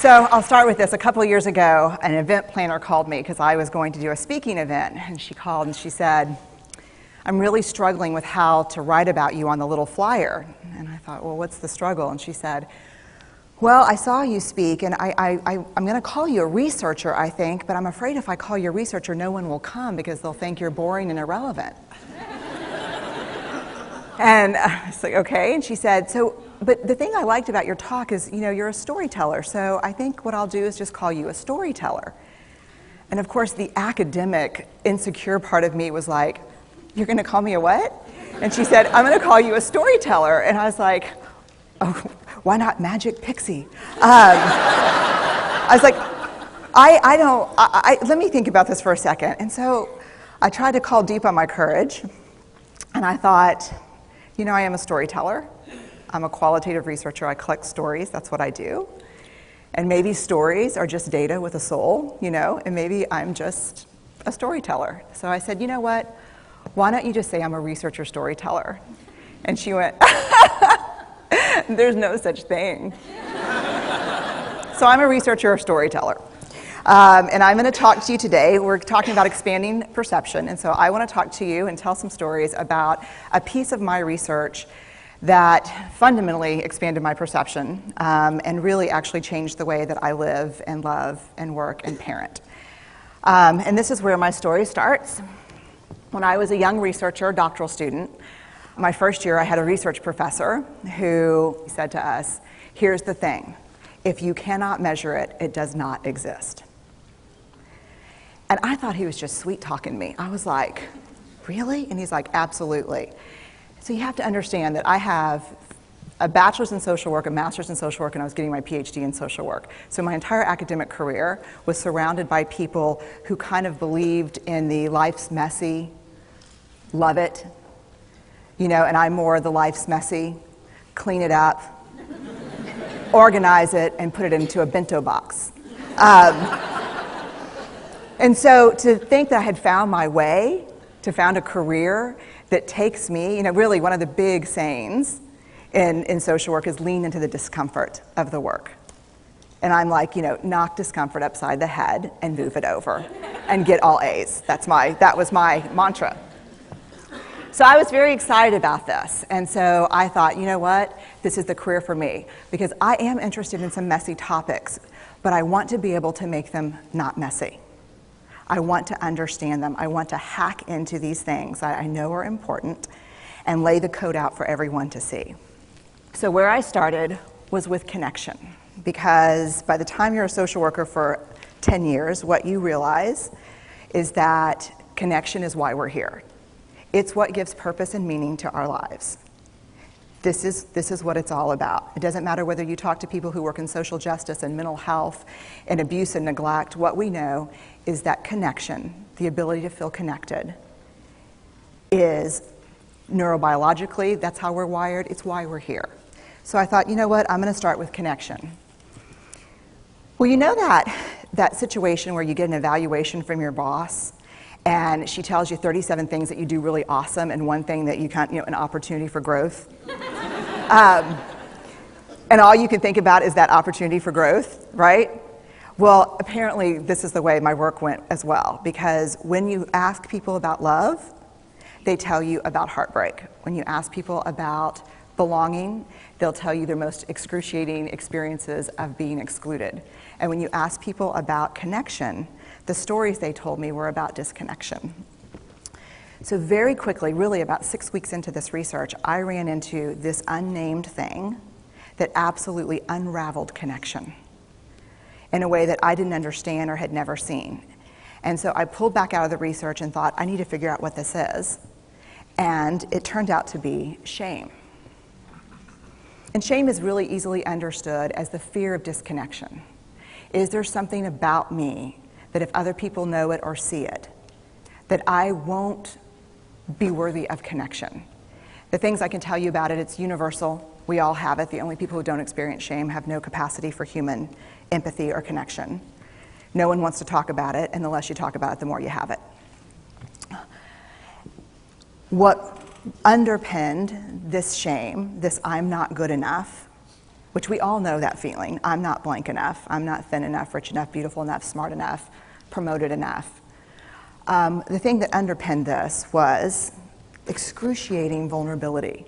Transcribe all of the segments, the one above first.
So I'll start with this. A couple of years ago, an event planner called me because I was going to do a speaking event. And she called and she said, I'm really struggling with how to write about you on the little flyer. And I thought, well, what's the struggle? And she said, well, I saw you speak, and I'm going to call you a researcher, I think, but I'm afraid if I call you a researcher, no one will come because they'll think you're boring and irrelevant. And I was like, okay. And she said, but the thing I liked about your talk is, you're a storyteller, so I think what I'll do is just call you a storyteller. And of course, the academic, insecure part of me was like, you're going to call me a what? And she said, I'm going to call you a storyteller. And I was like, oh, why not Magic Pixie? I was like, let me think about this for a second. And so I tried to call deep on my courage, and I thought, I am a storyteller. I'm a qualitative researcher. I collect stories. That's what I do. And maybe stories are just data with a soul, and maybe I'm just a storyteller. So I said, you know what? Why don't you just say I'm a researcher storyteller? And she went, there's no such thing. So I'm a researcher storyteller. And I'm going to talk to you today. We're talking about expanding perception. And so I want to talk to you and tell some stories about a piece of my research that fundamentally expanded my perception and really actually changed the way that I live and love and work and parent. And this is where my story starts. When I was a young researcher, doctoral student, my first year I had a research professor who said to us, here's the thing, if you cannot measure it, it does not exist. And I thought he was just sweet-talking me. I was like, really? And he's like, absolutely. So you have to understand that I have a bachelor's in social work, a master's in social work, and I was getting my PhD in social work. So my entire academic career was surrounded by people who kind of believed in the life's messy, love it, and I'm more the life's messy, clean it up, organize it, and put it into a bento box. And so to think that I had found my way, to found a career that takes me, really one of the big sayings in social work is lean into the discomfort of the work. And I'm like, knock discomfort upside the head and move it over and get all A's. That was my mantra. So I was very excited about this. And so I thought, you know what? This is the career for me because I am interested in some messy topics, but I want to be able to make them not messy. I want to understand them. I want to hack into these things that I know are important and lay the code out for everyone to see. So where I started was with connection, because by the time you're a social worker for 10 years, what you realize is that connection is why we're here. It's what gives purpose and meaning to our lives. This is what it's all about. It doesn't matter whether you talk to people who work in social justice and mental health and abuse and neglect. What we know is that connection, the ability to feel connected, is neurobiologically, that's how we're wired, it's why we're here. So I thought, you know what, I'm going to start with connection. Well, that situation where you get an evaluation from your boss and she tells you 37 things that you do really awesome and one thing that you can't, an opportunity for growth. And all you can think about is that opportunity for growth, right? Well, apparently this is the way my work went as well, because when you ask people about love, they tell you about heartbreak. When you ask people about belonging, they'll tell you their most excruciating experiences of being excluded. And when you ask people about connection, the stories they told me were about disconnection. So very quickly, really about 6 weeks into this research, I ran into this unnamed thing that absolutely unraveled connection in a way that I didn't understand or had never seen. And so I pulled back out of the research and thought, I need to figure out what this is. And it turned out to be shame. And shame is really easily understood as the fear of disconnection. Is there something about me that if other people know it or see it, that I won't be worthy of connection? The things I can tell you about it, it's universal. We all have it. The only people who don't experience shame have no capacity for human empathy or connection. No one wants to talk about it, and the less you talk about it, the more you have it. What underpinned this shame, this I'm not good enough, which we all know that feeling. I'm not blank enough. I'm not thin enough, rich enough, beautiful enough, smart enough, promoted enough. The thing that underpinned this was excruciating vulnerability.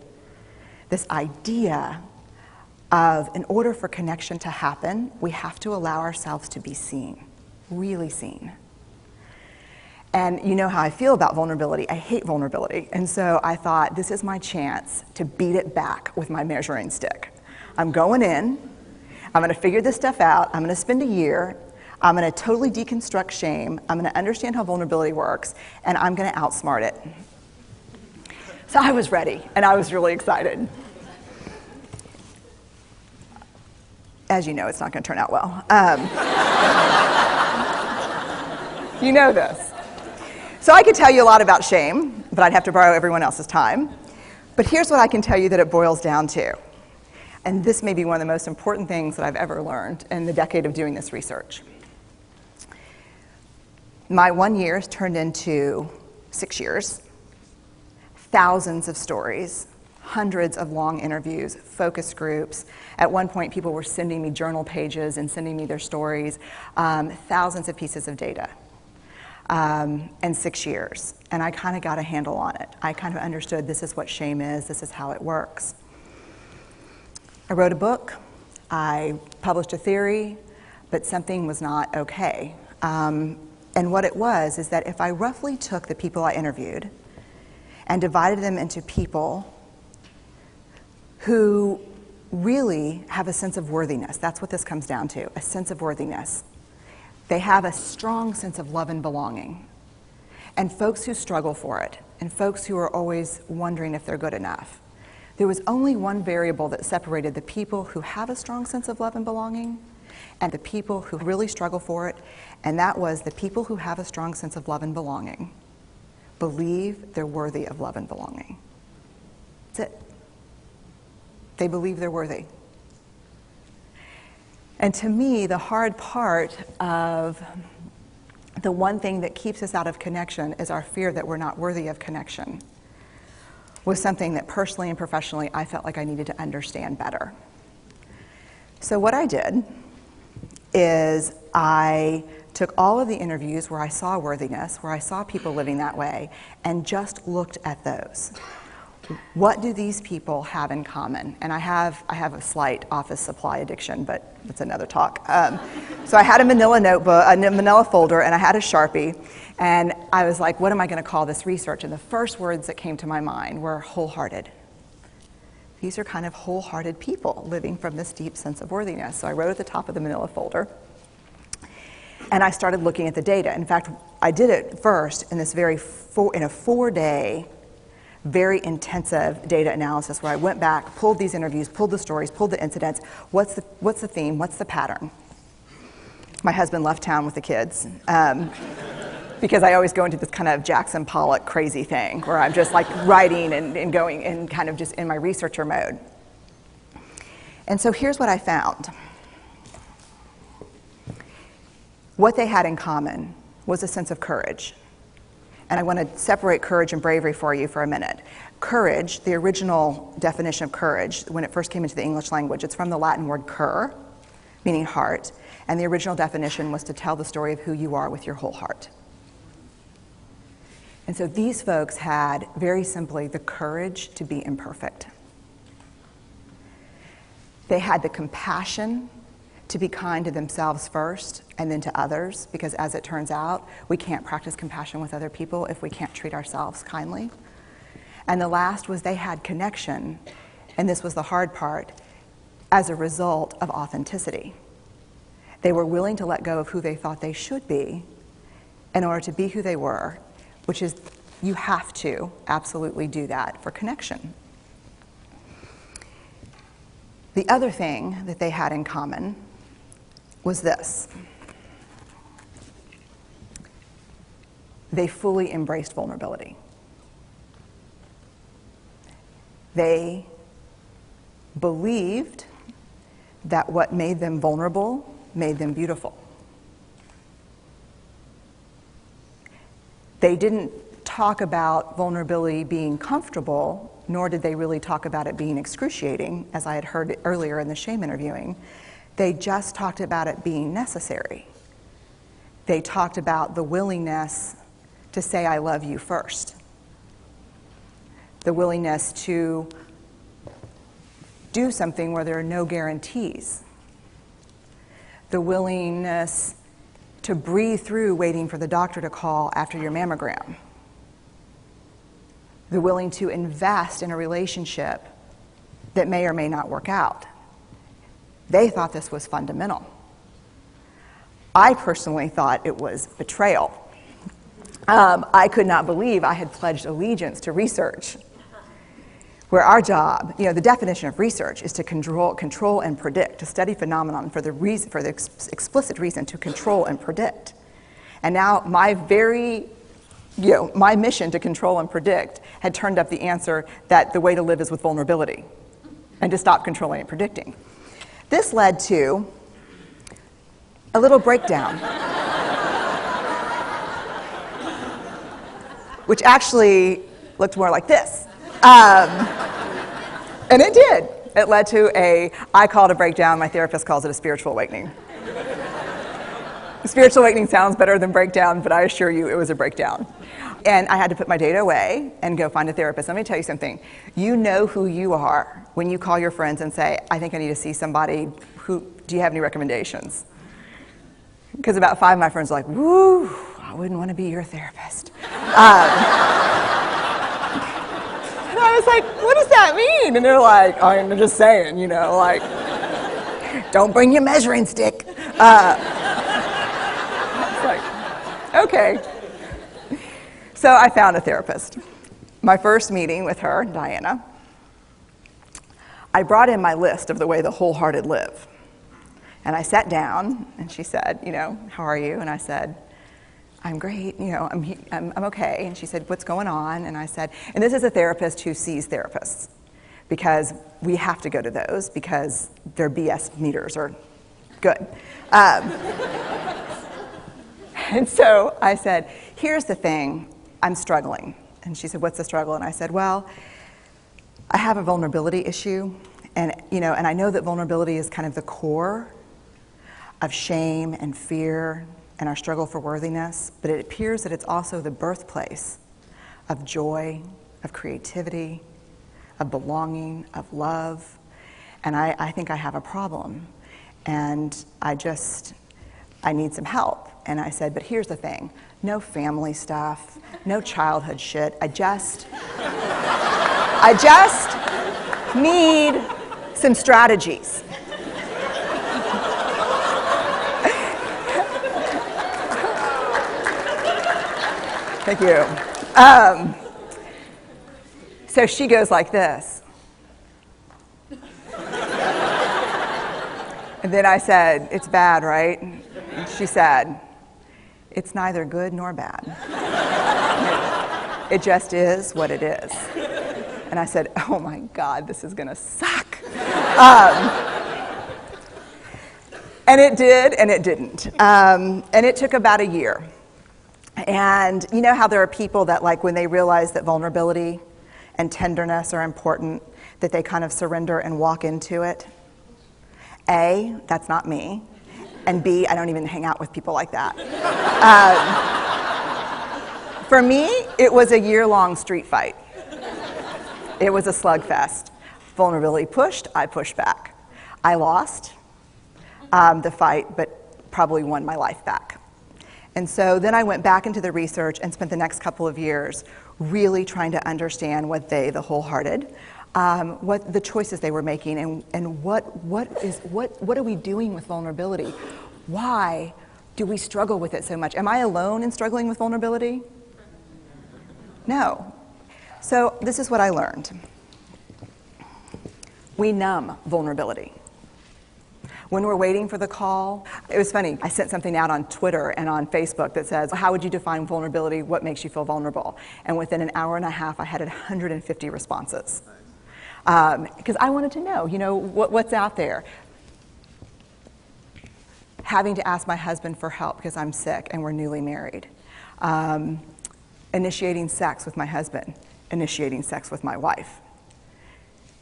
This idea of, in order for connection to happen, we have to allow ourselves to be seen, really seen. And you know how I feel about vulnerability. I hate vulnerability. And so I thought, this is my chance to beat it back with my measuring stick. I'm going in, I'm going to figure this stuff out, I'm going to spend a year, I'm going to totally deconstruct shame, I'm going to understand how vulnerability works, and I'm going to outsmart it. So I was ready, and I was really excited. As you know, it's not going to turn out well. You know this. So I could tell you a lot about shame, but I'd have to borrow everyone else's time. But here's what I can tell you that it boils down to. And this may be one of the most important things that I've ever learned in the decade of doing this research. My 1 year has turned into 6 years, thousands of stories, hundreds of long interviews, focus groups. At one point, people were sending me journal pages and sending me their stories, thousands of pieces of data, and 6 years. And I kind of got a handle on it. I kind of understood this is what shame is, this is how it works. I wrote a book, I published a theory, but something was not okay. And what it was is that if I roughly took the people I interviewed and divided them into people who really have a sense of worthiness, that's what this comes down to, a sense of worthiness. They have a strong sense of love and belonging. And folks who struggle for it, and folks who are always wondering if they're good enough. There was only one variable that separated the people who have a strong sense of love and belonging and the people who really struggle for it, and that was the people who have a strong sense of love and belonging believe they're worthy of love and belonging. That's it. They believe they're worthy. And to me, the hard part of the one thing that keeps us out of connection is our fear that we're not worthy of connection, was something that personally and professionally I felt like I needed to understand better. So what I did is I took all of the interviews where I saw worthiness, where I saw people living that way, and just looked at those. What do these people have in common? And I have a slight office supply addiction, but that's another talk. So I had a manila notebook, a manila folder, and I had a Sharpie, and I was like, what am I going to call this research? And the first words that came to my mind were wholehearted. These are kind of wholehearted people living from this deep sense of worthiness. So I wrote at the top of the manila folder, and I started looking at the data. In fact, I did it first in this in a 4-day, very intensive data analysis where I went back, pulled these interviews, pulled the stories, pulled the incidents. What's the theme? What's the pattern? My husband left town with the kids because I always go into this kind of Jackson Pollock crazy thing where I'm just like writing and going and kind of just in my researcher mode. And so here's what I found. What they had in common was a sense of courage. And I want to separate courage and bravery for you for a minute. Courage, the original definition of courage, when it first came into the English language, it's from the Latin word cur, meaning heart. And the original definition was to tell the story of who you are with your whole heart. And so these folks had, very simply, the courage to be imperfect. They had the compassion to be kind to themselves first and then to others, because as it turns out, we can't practice compassion with other people if we can't treat ourselves kindly. And the last was they had connection, and this was the hard part, as a result of authenticity. They were willing to let go of who they thought they should be in order to be who they were, which is, you have to absolutely do that for connection. The other thing that they had in common was this. They fully embraced vulnerability. They believed that what made them vulnerable made them beautiful. They didn't talk about vulnerability being comfortable, nor did they really talk about it being excruciating, as I had heard earlier in the shame interviewing. They just talked about it being necessary. They talked about the willingness to say I love you first. The willingness to do something where there are no guarantees. The willingness to breathe through waiting for the doctor to call after your mammogram. The willing to invest in a relationship that may or may not work out. They thought this was fundamental. I personally thought it was betrayal. I could not believe I had pledged allegiance to research, where our job, the definition of research is to control and predict, to study phenomenon for the explicit reason to control and predict. And now my mission to control and predict had turned up the answer that the way to live is with vulnerability and to stop controlling and predicting. This led to a little breakdown, which actually looked more like this. And it did. It led to I call it a breakdown, my therapist calls it a spiritual awakening. Spiritual awakening sounds better than breakdown, but I assure you it was a breakdown. And I had to put my data away and go find a therapist. Let me tell you something. You know who you are when you call your friends and say, I think I need to see somebody. Do you have any recommendations? Because about 5 of my friends are like, woo, I wouldn't want to be your therapist. And I was like, what does that mean? And they're like, I'm just saying, don't bring your measuring stick. It's like, okay. So I found a therapist. My first meeting with her, Diana, I brought in my list of the way the wholehearted live. And I sat down, and she said, how are you? And I said, I'm great, I'm okay. And she said, what's going on? And I said, and this is a therapist who sees therapists, because we have to go to those because their BS meters are good. And so I said, here's the thing, I'm struggling. And she said, what's the struggle? And I said, well, I have a vulnerability issue, and I know that vulnerability is kind of the core of shame and fear and our struggle for worthiness, but it appears that it's also the birthplace of joy, of creativity, of belonging, of love, and I think I have a problem, and I need some help. And I said, but here's the thing, no family stuff, no childhood shit, I just need some strategies. Thank you. So she goes like this. And then I said, it's bad, right? And she said, it's neither good nor bad. It just is what it is. And I said, oh my God, this is gonna suck. And it did, and it didn't. And it took about a year. And you know how there are people that, like, when they realize that vulnerability and tenderness are important, that they kind of surrender and walk into it? A, that's not me. And B, I don't even hang out with people like that. For me, it was a year-long street fight. It was a slugfest. Vulnerability pushed, I pushed back. I lost the fight, but probably won my life back. And so then I went back into the research and spent the next couple of years really trying to understand what the wholehearted, what the choices they were making, and what are we doing with vulnerability? Why do we struggle with it so much? Am I alone in struggling with vulnerability? No. So this is what I learned. We numb vulnerability. When we're waiting for the call, it was funny, I sent something out on Twitter and on Facebook that says, how would you define vulnerability? What makes you feel vulnerable? And within an hour and a half, I had 150 responses. Because I wanted to know, what's out there. Having to ask my husband for help because I'm sick and we're newly married. initiating sex with my husband, initiating sex with my wife,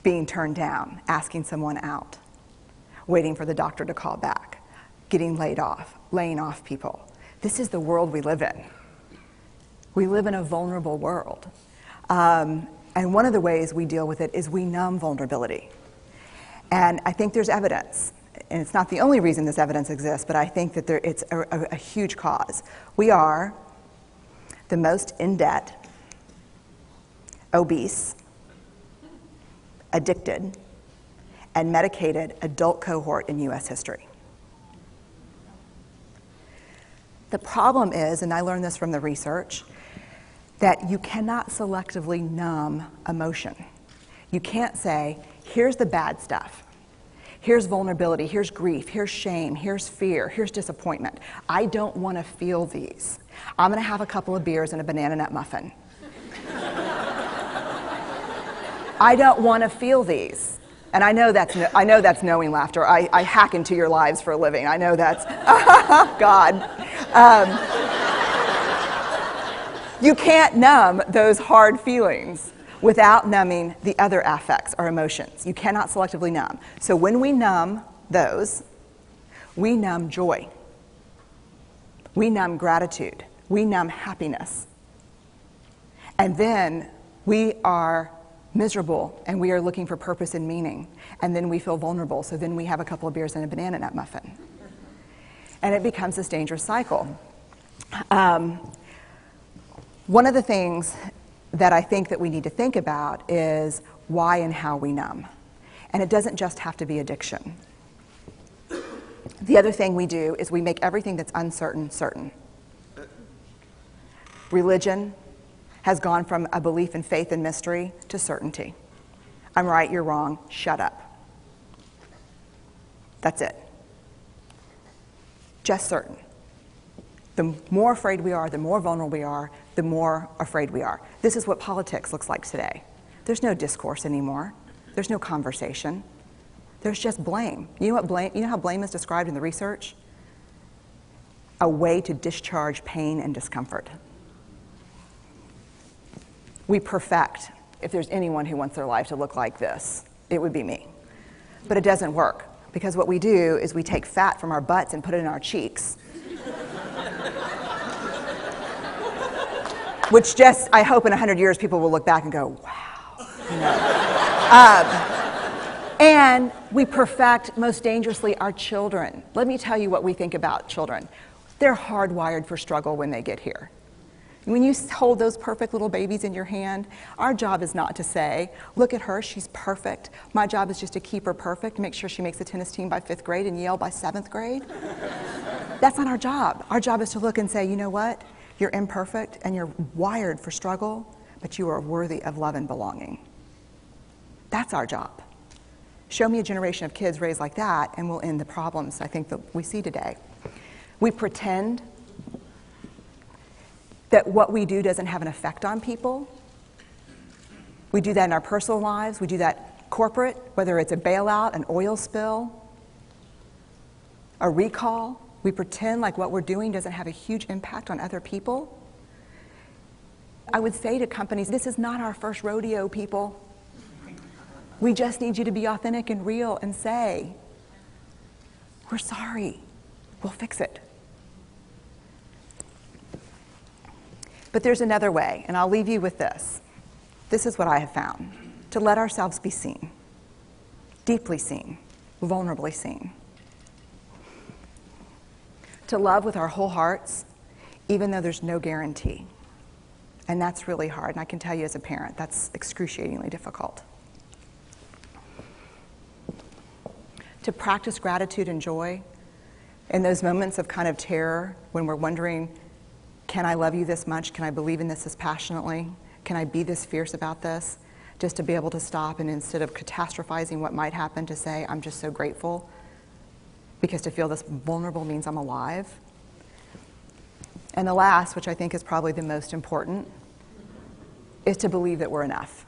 being turned down, asking someone out, waiting for the doctor to call back, getting laid off, laying off people. This is the world we live in. We live in a vulnerable world. And one of the ways we deal with it is we numb vulnerability. And I think there's evidence, and it's not the only reason this evidence exists, but I think that it's a huge cause. We are the most in debt, obese, addicted, and medicated adult cohort in US history. The problem is, and I learned this from the research, that you cannot selectively numb emotion. You can't say, here's the bad stuff. Here's vulnerability, here's grief, here's shame, here's fear, here's disappointment. I don't want to feel these. I'm going to have a couple of beers and a banana nut muffin. I don't want to feel these. And I know that's knowing laughter. I hack into your lives for a living. I know that's, God. You can't numb those hard feelings without numbing the other affects or emotions. You cannot selectively numb. So when we numb those, we numb joy. We numb gratitude. We numb happiness. And then we are miserable and we are looking for purpose and meaning. And then we feel vulnerable. So then we have a couple of beers and a banana nut muffin. And it becomes this dangerous cycle. One of the things that I think that we need to think about is why and how we numb. And it doesn't just have to be addiction. The other thing we do is we make everything that's uncertain certain. Religion has gone from a belief in faith and mystery to certainty. I'm right, you're wrong, shut up. That's it. Just certain. The more afraid we are, the more vulnerable we are, the more afraid we are. This is what politics looks like today. There's no discourse anymore. There's no conversation. There's just blame. You know how blame is described in the research? A way to discharge pain and discomfort. We perfect. If there's anyone who wants their life to look like this, it would be me. But it doesn't work, because what we do is we take fat from our butts and put it in our cheeks. Which just, I hope in 100 years people will look back and go, wow. You know? And we perfect, most dangerously, our children. Let me tell you what we think about children. They're hardwired for struggle when they get here. When you hold those perfect little babies in your hand, our job is not to say, look at her, she's perfect. My job is just to keep her perfect, make sure she makes the tennis team by 5th grade and Yale by 7th grade. That's not our job. Our job is to look and say, you know what? You're imperfect and you're wired for struggle, but you are worthy of love and belonging. That's our job. Show me a generation of kids raised like that and we'll end the problems I think that we see today. We pretend that what we do doesn't have an effect on people. We do that in our personal lives. We do that corporate, whether it's a bailout, an oil spill, a recall. We pretend like what we're doing doesn't have a huge impact on other people. I would say to companies, this is not our first rodeo, people. We just need you to be authentic and real and say, we're sorry, we'll fix it. But there's another way, and I'll leave you with this. This is what I have found. To let ourselves be seen, deeply seen, vulnerably seen. To love with our whole hearts, even though there's no guarantee. And that's really hard, and I can tell you as a parent, that's excruciatingly difficult. To practice gratitude and joy in those moments of kind of terror when we're wondering, can I love you this much? Can I believe in this as passionately? Can I be this fierce about this? Just to be able to stop and instead of catastrophizing what might happen, to say, I'm just so grateful. Because to feel this vulnerable means I'm alive. And the last, which I think is probably the most important, is to believe that we're enough.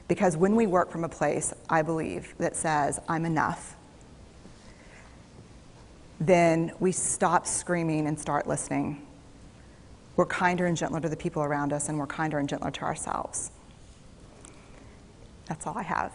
Because when we work from a place, I believe, that says, I'm enough, then we stop screaming and start listening. we're kinder and gentler to the people around us, and we're kinder and gentler to ourselves. That's all I have.